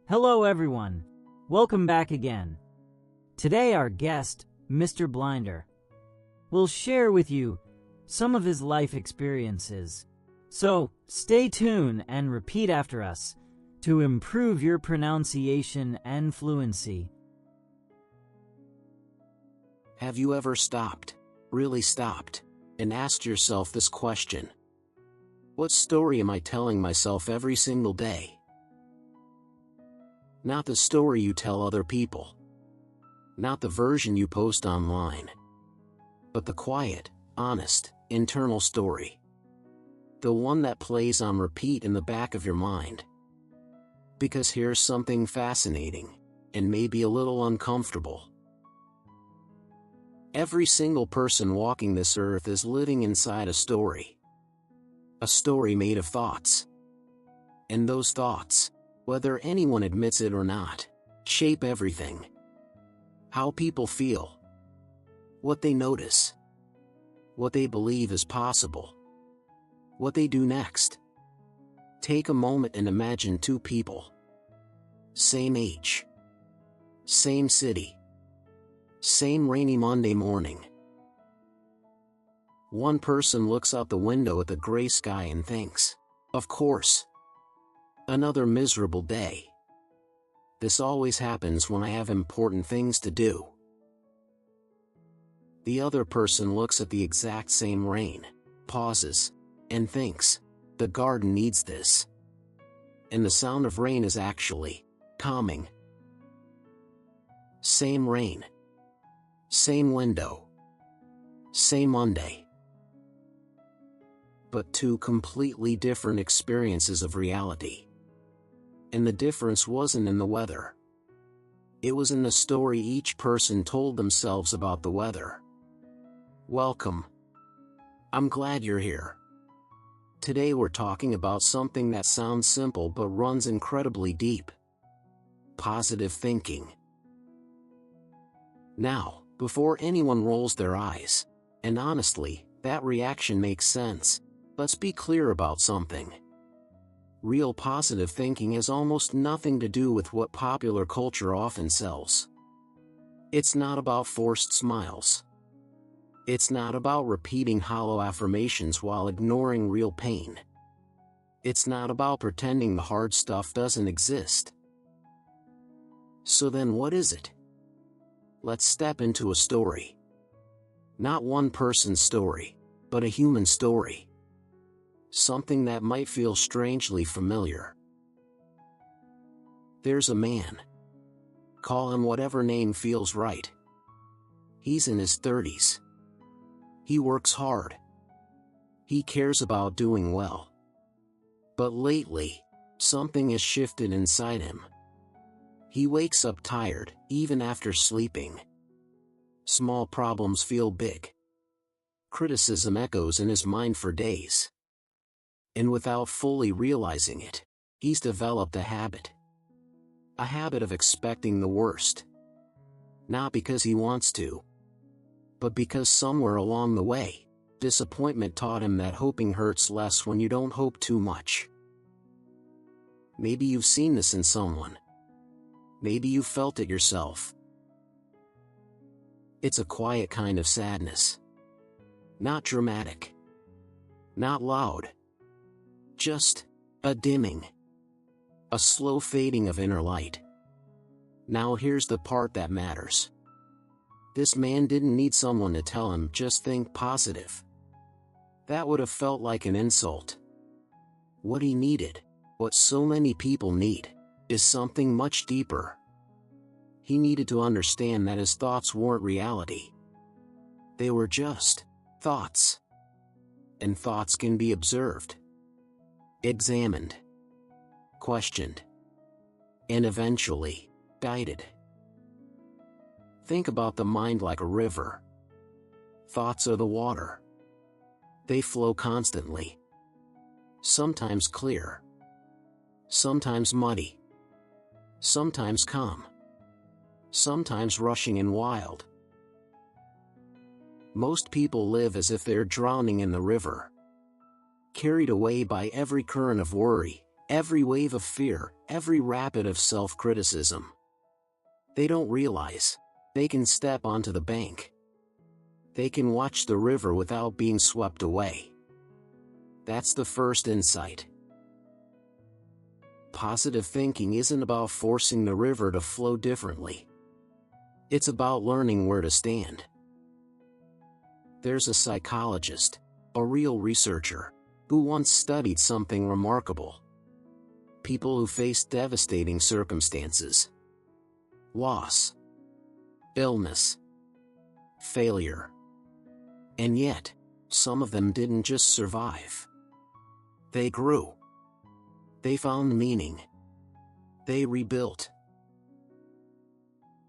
Hello everyone, welcome back again. Today our guest, Mr. Blinder, will share with you some of his life experiences. So stay tuned and repeat after us to improve your pronunciation and fluency. Have you ever stopped, really stopped, and asked yourself this question? What story am I telling myself every single day? Not the story you tell other people. Not the version you post online. But the quiet, honest, internal story. The one that plays on repeat in the back of your mind. Because here's something fascinating, and maybe a little uncomfortable. Every single person walking this earth is living inside a story. A story made of thoughts. And those thoughts, whether anyone admits it or not, shape everything. How people feel. What they notice. What they believe is possible. What they do next. Take a moment and imagine two people. Same age. Same city. Same rainy Monday morning. One person looks out the window at the gray sky and thinks, of course. Another miserable day. This always happens when I have important things to do. The other person looks at the exact same rain, pauses, and thinks, the garden needs this. And the sound of rain is actually calming. Same rain. Same window. Same Monday. But two completely different experiences of reality. And the difference wasn't in the weather. It was in the story each person told themselves about the weather. Welcome. I'm glad you're here. Today we're talking about something that sounds simple but runs incredibly deep. Positive thinking. Now, before anyone rolls their eyes, and honestly, that reaction makes sense, let's be clear about something. Real positive thinking has almost nothing to do with what popular culture often sells. It's not about forced smiles. It's not about repeating hollow affirmations while ignoring real pain. It's not about pretending the hard stuff doesn't exist. So then what is it? Let's step into a story. Not one person's story, but a human story. Something that might feel strangely familiar. There's a man. Call him whatever name feels right. He's in his 30s. He works hard. He cares about doing well. But lately, something has shifted inside him. He wakes up tired, even after sleeping. Small problems feel big. Criticism echoes in his mind for days. And without fully realizing it, he's developed a habit. A habit of expecting the worst. Not because he wants to, but because somewhere along the way, disappointment taught him that hoping hurts less when you don't hope too much. Maybe you've seen this in someone. Maybe you felt it yourself. It's a quiet kind of sadness. Not dramatic. Not loud. Just a dimming. A slow fading of inner light. Now here's the part that matters. This man didn't need someone to tell him just think positive. That would have felt like an insult. What he needed, what so many people need, is something much deeper. He needed to understand that his thoughts weren't reality. They were just thoughts. And thoughts can be observed. Examined, questioned, and eventually, guided. Think about the mind like a river. Thoughts are the water. They flow constantly. Sometimes clear. Sometimes muddy. Sometimes calm. Sometimes rushing and wild. Most people live as if they're drowning in the river. Carried away by every current of worry, Every wave of fear, every rapid of self-criticism. They don't realize they can step onto the bank. They can watch the river without being swept away. That's the first insight. Positive thinking isn't about forcing the river to flow differently. It's about learning where to stand. There's a psychologist, a real researcher, who once studied something remarkable. People who faced devastating circumstances, loss, illness, failure. And yet, some of them didn't just survive. They grew. They found meaning. They rebuilt.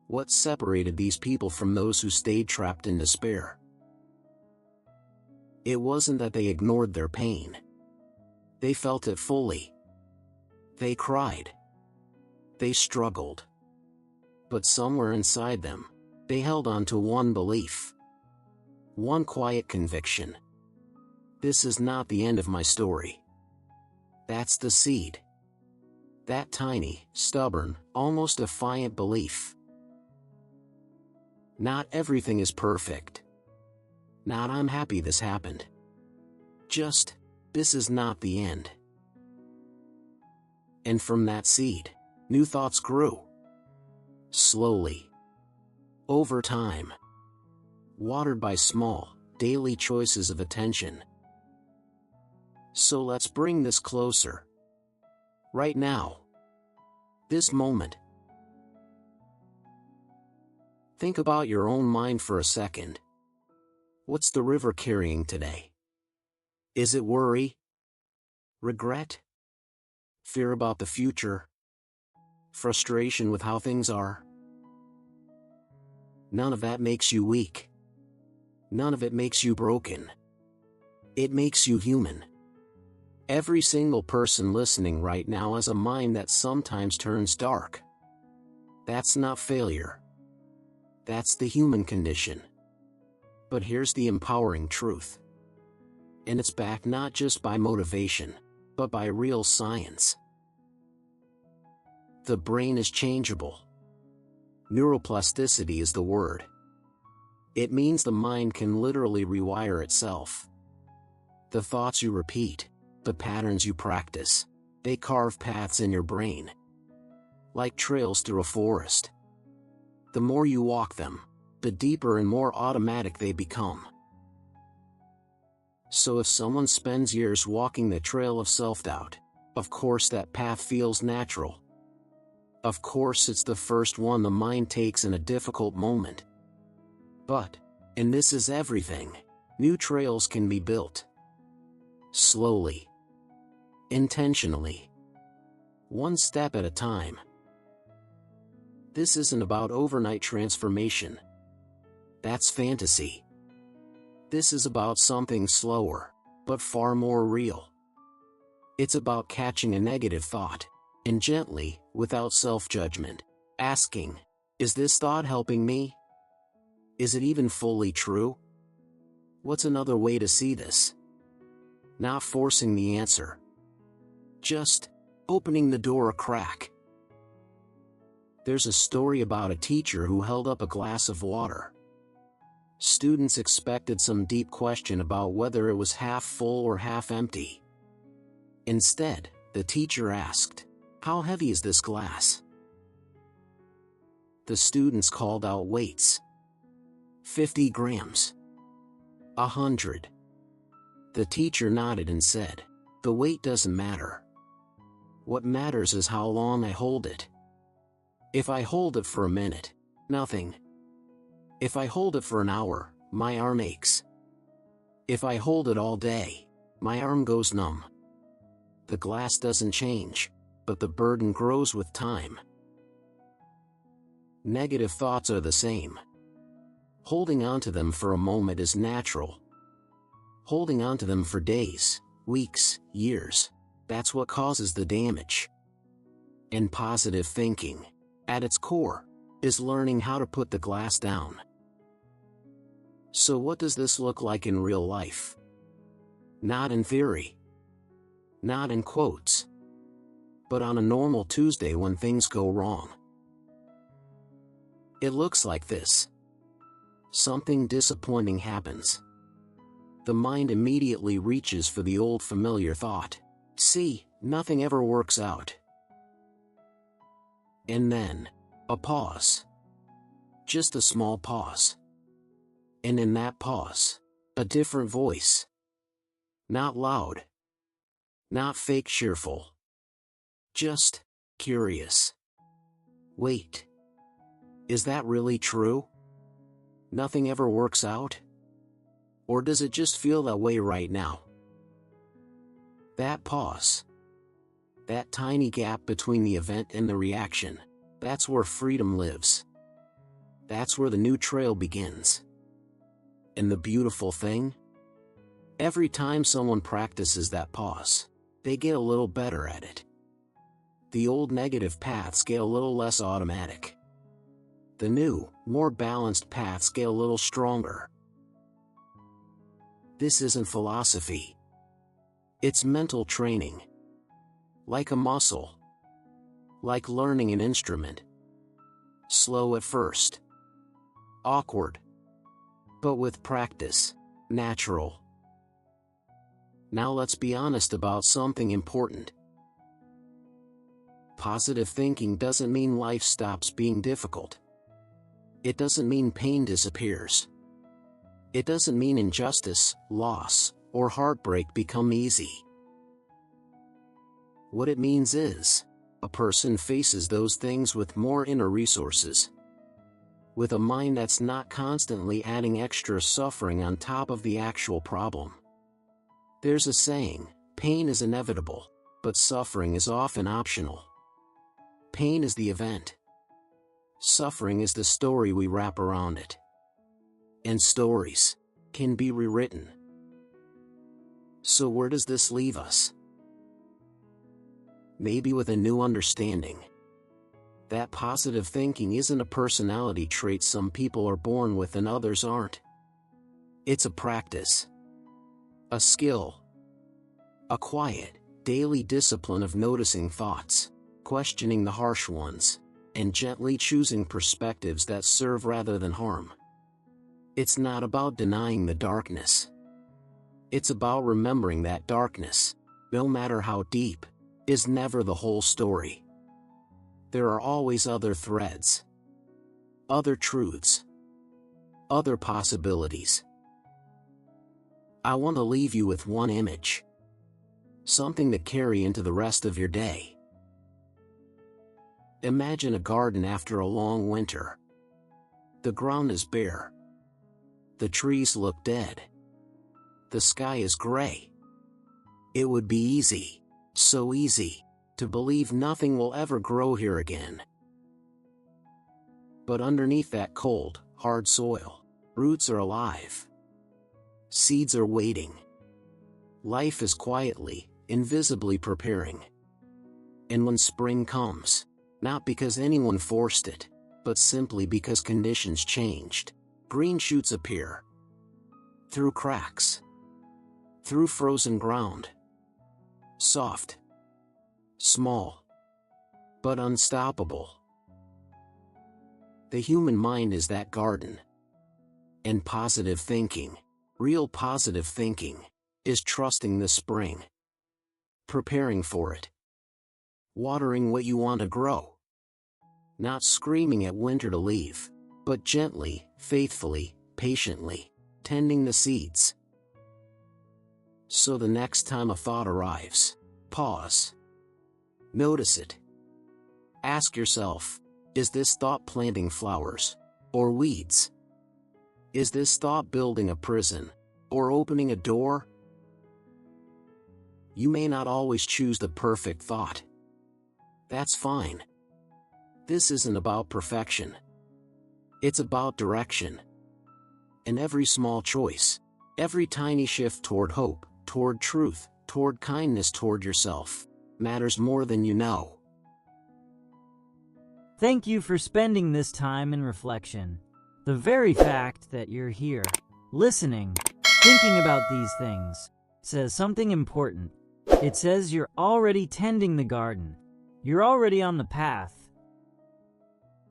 What separated these people from those who stayed trapped in despair? It wasn't that they ignored their pain. They felt it fully. They cried. They struggled. But somewhere inside them, they held on to one belief. One quiet conviction. This is not the end of my story. That's the seed. That tiny, stubborn, almost defiant belief. Not everything is perfect. Not I'm happy this happened. Just, this is not the end. And from that seed, new thoughts grew. Slowly. Over time. Watered by small, daily choices of attention. So let's bring this closer. Right now. This moment. Think about your own mind for a second. What's the river carrying today? Is it worry? Regret? Fear about the future? Frustration with how things are? None of that makes you weak. None of it makes you broken. It makes you human. Every single person listening right now has a mind that sometimes turns dark. That's not failure. That's the human condition. But here's the empowering truth. And it's backed not just by motivation, but by real science. The brain is changeable. Neuroplasticity is the word. It means the mind can literally rewire itself. The thoughts you repeat, the patterns you practice, they carve paths in your brain. Like trails through a forest. The more you walk them, the deeper and more automatic they become. So if someone spends years walking the trail of self-doubt, of course that path feels natural. Of course it's the first one the mind takes in a difficult moment. But, and this is everything, new trails can be built. Slowly. Intentionally. One step at a time. This isn't about overnight transformation. That's fantasy. This is about something slower, but far more real. It's about catching a negative thought, and gently, without self-judgment, asking, is this thought helping me? Is it even fully true? What's another way to see this? Not forcing the answer. Just opening the door a crack. There's a story about a teacher who held up a glass of water. Students expected some deep question about whether it was half full or half empty. Instead, the teacher asked, "How heavy is this glass?" The students called out weights. 50 grams. 100. The teacher nodded and said, "The weight doesn't matter. What matters is how long I hold it. If I hold it for a minute, nothing. If I hold it for an hour, my arm aches. If I hold it all day, my arm goes numb. The glass doesn't change, but the burden grows with time." Negative thoughts are the same. Holding on to them for a moment is natural. Holding on to them for days, weeks, years, that's what causes the damage. And positive thinking, at its core, is learning how to put the glass down. So what does this look like in real life? Not in theory. Not in quotes. but on a normal Tuesday when things go wrong. It looks like this. Something disappointing happens. The mind immediately reaches for the old familiar thought. See, nothing ever works out. And then, a pause. Just a small pause. And in that pause, a different voice. Not loud. Not fake cheerful. Just curious. Wait. Is that really true? Nothing ever works out? Or does it just feel that way right now? That pause. That tiny gap between the event and the reaction. That's where freedom lives. That's where the new trail begins. And the beautiful thing? Every time someone practices that pause, they get a little better at it. The old negative paths get a little less automatic. The new, more balanced paths get a little stronger. This isn't philosophy. It's mental training. Like a muscle. Like learning an instrument. Slow at first. Awkward. But with practice, natural. Now let's be honest about something important. Positive thinking doesn't mean life stops being difficult. It doesn't mean pain disappears. It doesn't mean injustice, loss, or heartbreak become easy. What it means is, a person faces those things with more inner resources. With a mind that's not constantly adding extra suffering on top of the actual problem. There's a saying, pain is inevitable, but suffering is often optional. Pain is the event. Suffering is the story we wrap around it. And stories can be rewritten. So where does this leave us? Maybe with a new understanding. That positive thinking isn't a personality trait some people are born with and others aren't. It's a practice. A skill. A quiet, daily discipline of noticing thoughts, questioning the harsh ones, and gently choosing perspectives that serve rather than harm. It's not about denying the darkness. It's about remembering that darkness, no matter how deep, is never the whole story. There are always other threads. Other truths. Other possibilities. I want to leave you with one image. Something to carry into the rest of your day. Imagine a garden after a long winter. The ground is bare. The trees look dead. The sky is gray. It would be easy, so easy, to believe nothing will ever grow here again. But underneath that cold, hard soil, roots are alive. Seeds are waiting. Life is quietly, invisibly preparing. And when spring comes, not because anyone forced it, but simply because conditions changed, green shoots appear. Through cracks. Through frozen ground. Soft. Small. But unstoppable. The human mind is that garden. And positive thinking, real positive thinking, is trusting the spring. Preparing for it. Watering what you want to grow. Not screaming at winter to leave, but gently, faithfully, patiently, tending the seeds. So the next time a thought arrives, pause. Notice it. Ask yourself, is this thought planting flowers, or weeds? Is this thought building a prison, or opening a door? You may not always choose the perfect thought. That's fine. This isn't about perfection. It's about direction. And every small choice, every tiny shift toward hope, toward truth, toward kindness toward yourself, matters more than you know. Thank you for spending this time in reflection. The very fact that you're here, listening, thinking about these things, says something important. It says you're already tending the garden, You're already on the path.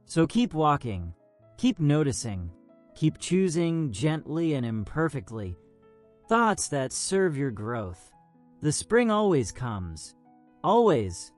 So keep walking, keep noticing, keep choosing gently and imperfectly thoughts that serve your growth. The spring always comes. Always.